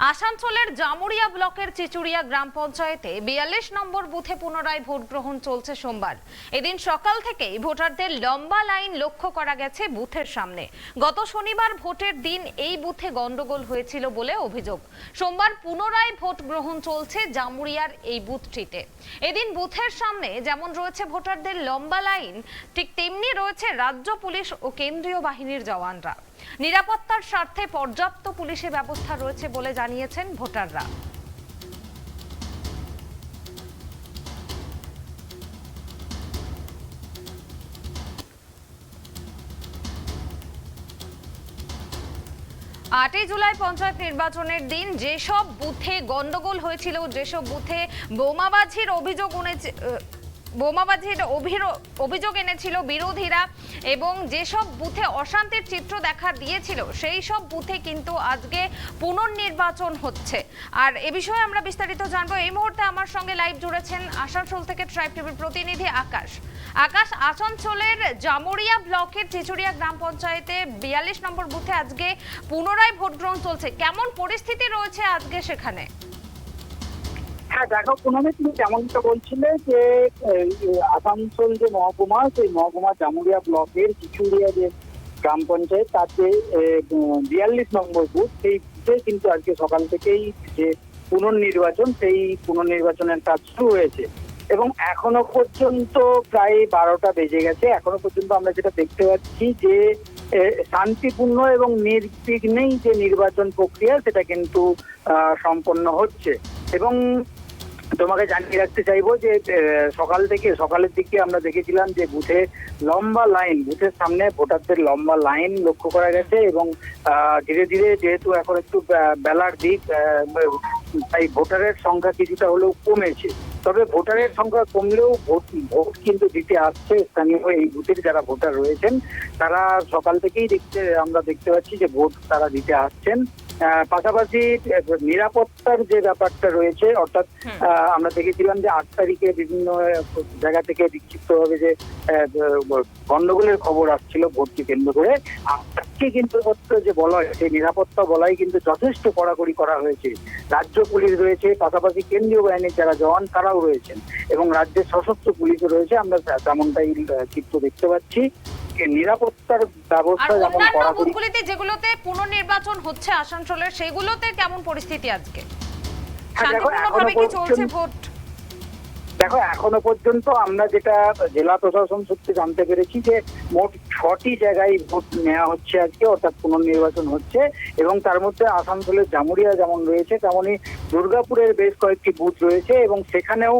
আসানসোলের জামুরিয়া ব্লকের চিচুড়িয়া গ্রাম পঞ্চায়েতে ৪২ নম্বর বুথে পুনরায় ভোট গ্রহণ চলছে সোমবার। এদিন সকাল থেকেই ভোটারদের লম্বা লাইন লক্ষ্য করা গেছে বুথের সামনে। গত শনিবার ভোটের দিন এই বুথে গন্ডগোল হয়েছিল বলে অভিযোগ। সোমবার পুনরায় ভোট গ্রহণ চলছে জামুরিয়ার এই বুথটিতে। এদিন বুথের সামনে যেমন রয়েছে ভোটারদের লম্বা লাইন, ঠিক তেমনি রয়েছে রাজ্য পুলিশ ও কেন্দ্রীয় বাহিনীর জওয়ানরা। নিরাপত্তার স্বার্থে পর্যাপ্ত পুলিশের ব্যবস্থা রয়েছে বলে জানিয়েছেন ভোটাররা। আটই জুলাই পঞ্চায়েত নির্বাচনের দিন যেসব বুথে গন্ডগোল হয়েছিল, যেসব বুথে বোমাবাজির অভিযোগ এনেছিল বিরোধীরা এবং যেসব বুথে অশান্তির চিত্র দেখা দিয়েছিল, সেই সব বুথে কিন্তু আজকে পুনর্নির্বাচন হচ্ছে। আর এ বিষয়ে আমরা বিস্তারিত জানবো। এই মুহূর্তে আমার সঙ্গে লাইভ জুড়েছেন আসানসোল থেকে ট্রাইব টিভির প্রতিনিধি আকাশ। আসানসোলের জামুরিয়া ব্লকের চিচুড়িয়া গ্রাম পঞ্চায়েতে ৪২ নম্বর বুথে আজকে পুনরায় ভোট গ্রহণ চলছে। কেমন পরিস্থিতি রয়েছে আজকে সেখানে? হ্যাঁ দেখো, পুনমে তুমি যেমনটা বলছিলে যে আসানসোল যে মহকুমা, সেই মহকুমা জামুরিয়া ব্লকের চিচুড়িয়া যে গ্রাম পঞ্চায়েত, তাতে ৪২ নম্বর বুথ, সেই বুথে কিন্তু আজকে সকাল থেকেই যে পুনর্নির্বাচন, সেই পুনর্নির্বাচনের কাজ শুরু হয়েছে এবং এখনো পর্যন্ত প্রায় ১২টা বেজে গেছে। এখনো পর্যন্ত আমরা যেটা দেখতে পাচ্ছি যে শান্তিপূর্ণ এবং নির্বিঘ্নেই যে নির্বাচন প্রক্রিয়া, সেটা কিন্তু সম্পন্ন হচ্ছে। এবং তোমাকে জানিয়ে রাখতে চাইবো যে সকালের দিকে আমরা দেখেছিলাম যে বুথে লম্বা লাইন, বুথের সামনে ভোটারদের লম্বা লাইন লক্ষ্য করা গেছে এবং ধীরে ধীরে যেহেতু এখন একটু বেলার দিক, তাই ভোটারের সংখ্যা কিছুটা হলেও কমেছে। তবে ভোটারের সংখ্যা কমলেও ভোট কিন্তু দিতে আসছে স্থানীয় এই বুথের যারা ভোটার রয়েছেন, তারা সকাল থেকেই আমরা দেখতে পাচ্ছি যে ভোট তারা দিতে আসছেন। পাশাপাশি নিরাপত্তার যে ব্যাপারটা রয়েছে, অর্থাৎ আমরা দেখেছিলাম যে ৮ তারিখে বিভিন্ন জায়গা থেকে বিক্ষিপ্তভাবে যে গন্ডগোলের খবর আসছিল ভোটকে কেন্দ্র করে, আজকে কিন্তু যে বলয়, সেই নিরাপত্তা বলয় কিন্তু যথেষ্ট কড়াকড়ি করা হয়েছে। রাজ্য পুলিশ রয়েছে, পাশাপাশি কেন্দ্রীয় বাহিনীর যারা জওয়ান তারাও রয়েছেন এবং রাজ্যের সশস্ত্র পুলিশও রয়েছে। আমরা তেমনটাই চিত্র দেখতে পাচ্ছি। নিরাপত্তার ব্যবস্থা যেমন বুথগুলিতে যেগুলোতে পুনর্নির্বাচন হচ্ছে আসানসোলের, সেগুলোতে কেমন পরিস্থিতি আজকে? শান্তিপূর্ণভাবে কি চলছে ভোট? দেখো, এখনো পর্যন্ত আমরা যেটা জেলা প্রশাসন সূত্রে জানতে পেরেছি যে মোট ৬টি জায়গায় ভোট নেওয়া হচ্ছে আজকে, অর্থাৎ পুনর্নির্বাচন হচ্ছে। এবং তার মধ্যে আসানসোলের জামুরিয়া যেমন রয়েছে, তেমনই দুর্গাপুরের বেশ কয়েকটি বুথ রয়েছে এবং সেখানেও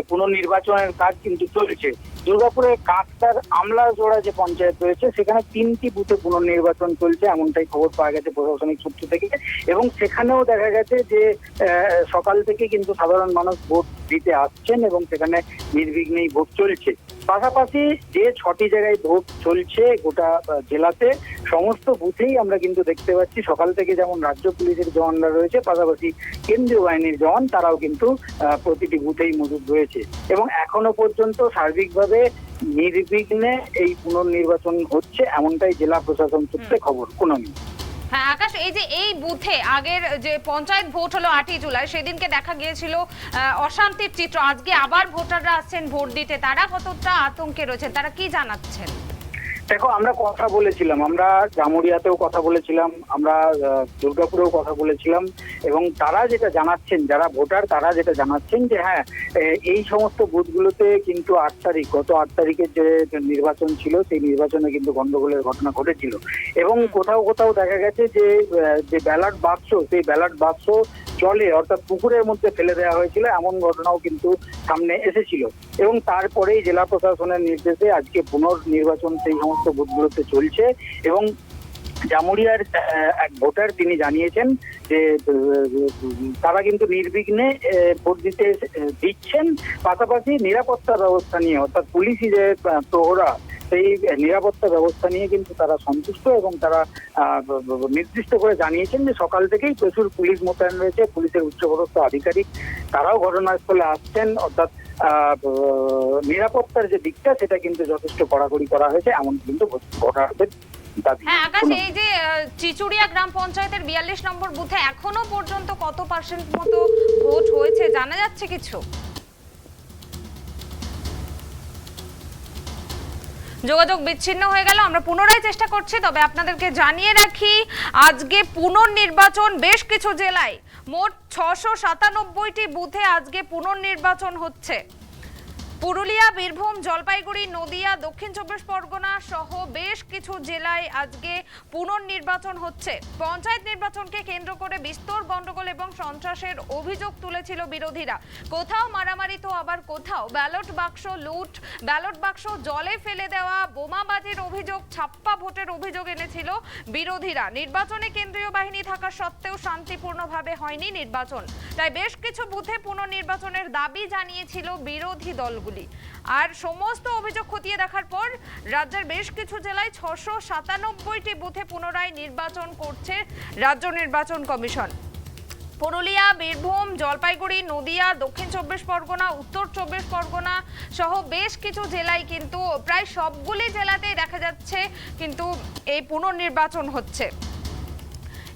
পুনর্নির্বাচনের কাজ কিন্তু চলছে। দুর্গাপুরের কাকতার আমলাজোড়া যে পঞ্চায়েত রয়েছে, সেখানে ৩টি বুথে পুনর্নির্বাচন চলছে, এমনটাই খবর পাওয়া গেছে প্রশাসনিক সূত্র থেকে। এবং সেখানেও দেখা গেছে যে সকাল থেকে কিন্তু সাধারণ মানুষ ভোট দিতে আসছেন এবং সেখানে নির্বিঘ্নেই ভোট চলছে। পাশাপাশি যে ৬টি জায়গায় ভোট চলছে গোটা জেলাতে, সমস্ত বুথেই আমরা কিন্তু দেখতে পাচ্ছি সকাল থেকে যেমন রাজ্য পুলিশের জওয়ানরা রয়েছে, পাশাপাশি কেন্দ্রীয় বাহিনীর জওয়ান তারাও কিন্তু প্রতিটি বুথেই মজুদ রয়েছে। এবং এখনো পর্যন্ত সার্বিকভাবে নির্বিঘ্নে এই পুনর্নির্বাচন হচ্ছে, এমনটাই জেলা প্রশাসন সূত্রে খবর। কোনো হ্যাঁ আকাশ, এই যে এই বুথে আগের যে পঞ্চায়েত ভোট হলো ৮ই জুলাই, সেদিনকে দেখা গিয়েছিল অশান্তির চিত্র। আজকে আবার ভোটাররা আসছেন ভোট দিতে, তারা কতটা আতঙ্কে রয়েছেন, তারা কি জানাচ্ছেন? দেখো, আমরা কথা বলেছিলাম, আমরা জামুরিয়াতেও কথা বলেছিলাম, আমরা দুর্গাপুরেও কথা বলেছিলাম এবং তারা যেটা জানাচ্ছেন, যারা ভোটার তারা যেটা জানাচ্ছেন যে হ্যাঁ, এই সমস্ত বুথগুলোতে কিন্তু গত ৮ তারিখের যে নির্বাচন ছিল, সেই নির্বাচনে কিন্তু গন্ডগোলের ঘটনা ঘটেছিল এবং কোথাও কোথাও দেখা গেছে যে ব্যালট বাক্স, সেই ব্যালট বাক্স জলে অর্থাৎ পুকুরের মধ্যে ফেলে দেওয়া হয়েছিল, এমন ঘটনাও কিন্তু সামনে এসেছিল। এবং তারপরেই জেলা প্রশাসনের নির্দেশে আজকে পুনর্নির্বাচন সেই সমস্ত বুথগুলোতে চলছে। এবং জামুরিয়ার এক ভোটার তিনি জানিয়েছেন যে তারা কিন্তু নির্বিঘ্নে ভোট দিচ্ছেন। পাশাপাশি নিরাপত্তা ব্যবস্থা নিয়ে, অর্থাৎ পুলিশি যে প্রহরা, সেই নিরাপত্তা ব্যবস্থা নিয়ে কিন্তু তারা সন্তুষ্ট এবং তারা নির্দিষ্ট করে জানিয়েছেন যে সকাল থেকেই প্রচুর পুলিশ মোতায়েন রয়েছে, পুলিশের উচ্চপদস্থ আধিকারিক তারাও ঘটনাস্থলে আসছেন। অর্থাৎ নিরাপত্তার যে দিকটা, সেটা কিন্তু যথেষ্ট কড়াকড়ি করা হয়েছে, এমন কিন্তু ভোটারদের দাবি। হ্যাঁ আকাশ, এই যে চিচুড়িয়া গ্রাম পঞ্চায়েতের 42 নম্বর বুথে এখনো পর্যন্ত কত পার্সেন্ট মতো ভোট হয়েছে জানা যাচ্ছে কিছু? যোগাযোগ বিচ্ছিন্ন হয়ে গেল, আমরা পুনরায় চেষ্টা করছি। তবে আপনাদেরকে জানিয়ে রাখি, আজকে পুনর্নির্বাচন বেশ কিছু জেলায়, মোট 697টি বুথে আজকে পুনর্নির্বাচন হচ্ছে। পুরুলিয়া, বীরভূম, জলপাইগুড়ি, নদিয়া, দক্ষিণ চব্বিশ পরগনা সহ বেশ কিছু জেলায় আজকে পুনর্নির্বাচন হচ্ছে। পঞ্চায়েত নির্বাচনকে কেন্দ্র করে বিস্তর গন্ডগোল এবং সন্ত্রাসের অভিযোগ তুলেছিল বিরোধীরা। কোথাও মারামারি তো আবার কোথাও ব্যালট বাক্স লুট, ব্যালট বাক্স জলে ফেলে দেওয়া, বোমাবাজির অভিযোগ, ছাপ্পা ভোটের অভিযোগ এনেছিল বিরোধীরা। নির্বাচনে কেন্দ্রীয় বাহিনী থাকা সত্ত্বেও শান্তিপূর্ণভাবে হয়নি নির্বাচন, তাই বেশ কিছু বুথে পুনর্নির্বাচনের দাবি জানিয়েছিল বিরোধী দলগুলো। আর সমস্ত অভিযোগ খতিয়ে দেখার পর রাজ্যের বেশ কিছু জেলায় 697টি বুথে পুনরায় নির্বাচন করছে রাজ্য নির্বাচন কমিশন। পুরুলিয়া, বীরভূম, জলপাইগুড়ি, নদিয়া, দক্ষিণ চব্বিশ পরগনা, উত্তর চব্বিশ পরগনা সহ বেশ কিছু জেলায় কিন্তু প্রায় সবগুলি জেলাতেই দেখা যাচ্ছে কিন্তু এই পুনর্নির্বাচন হচ্ছে।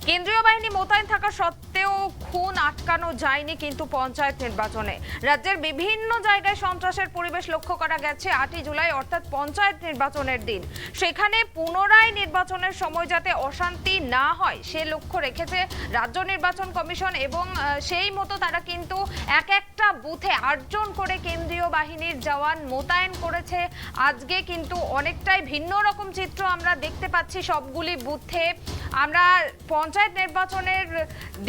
কেন্দ্রীয় বাহিনী মোতায়েন থাকা সত্ত্বেও খুন আটকানো যায়নি কিন্তু পঞ্চায়েত নির্বাচনে। রাজ্যের বিভিন্ন জায়গায় সন্ত্রাসের পরিবেশ লক্ষ্য করা গেছে 8ই জুলাই অর্থাৎ পঞ্চায়েত নির্বাচনের দিন। সেখানে পুনরায় নির্বাচনের সময় যাতে অশান্তি না হয় সে লক্ষ্য রেখেছে রাজ্য নির্বাচন কমিশন এবং সেই মতো তারা কিন্তু এক একটা বুথে 8 জন করে কেন্দ্রীয় বাহিনীর জওয়ান মোতায়েন করেছে। আজকে কিন্তু অনেকটাই ভিন্ন রকম চিত্র আমরা দেখতে পাচ্ছি সবগুলি বুথে। আমরা পঞ্চায়েত নির্বাচনের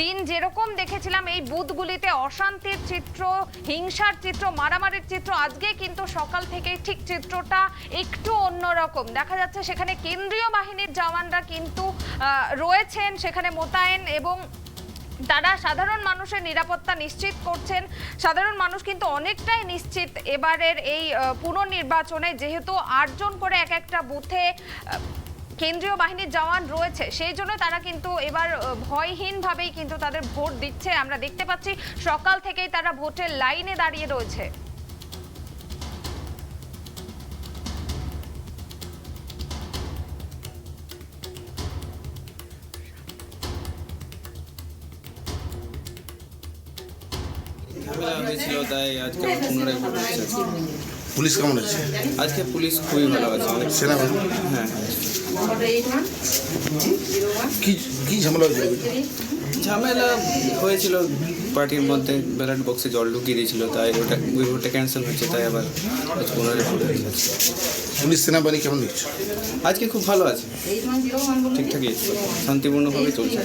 দিন যেরকম দেখেছিলাম এই বুথগুলিতে অশান্তির চিত্র, হিংসার চিত্র, মারামারির চিত্র, আজকে কিন্তু সকাল থেকে ঠিক চিত্রটা একটু অন্যরকম দেখা যাচ্ছে। সেখানে কেন্দ্রীয় বাহিনীর জওয়ানরা কিন্তু রয়েছেন সেখানে মোতায়েন এবং তারা সাধারণ মানুষের নিরাপত্তা নিশ্চিত করছেন। সাধারণ মানুষ কিন্তু অনেকটাই নিশ্চিত এবারের এই পুনর্নির্বাচনে, যেহেতু 8 জন করে এক একটা বুথে কেন্দ্রীয় বাহিনীর জওয়ান রয়েছে, সেই জন্য তারা কিন্তু এবার ভয়হীনভাবেই কিন্তু তাদের ভোট দিচ্ছে। আমরা দেখতে পাচ্ছি সকাল থেকেই তারা ভোটের লাইনে দাঁড়িয়ে রয়েছে। ঝামেলা হয়েছিল তাই আজকে আবার পুনরায় ভোট হচ্ছে। পুলিশ কেমন আছে? আজকে পুলিশ খুবই ভালো আছে। সেনাবাহিনী হ্যাঁ, কি কি ঝামেলা হয়েছিল? ঝামেলা হয়েছিল পার্টির মধ্যে, ব্যালট বক্সে জল ঢুকিয়ে দিয়েছিল, তাই ওই ভোটটা ক্যান্সেল হচ্ছে, তাই আবার আজ পুনরায় ভোট হচ্ছে। পুলিশ সেনাবাহিনী কেমন দিচ্ছে? আজকে খুব ভালো আছে, ঠিকঠাকই শান্তিপূর্ণভাবে চলছে।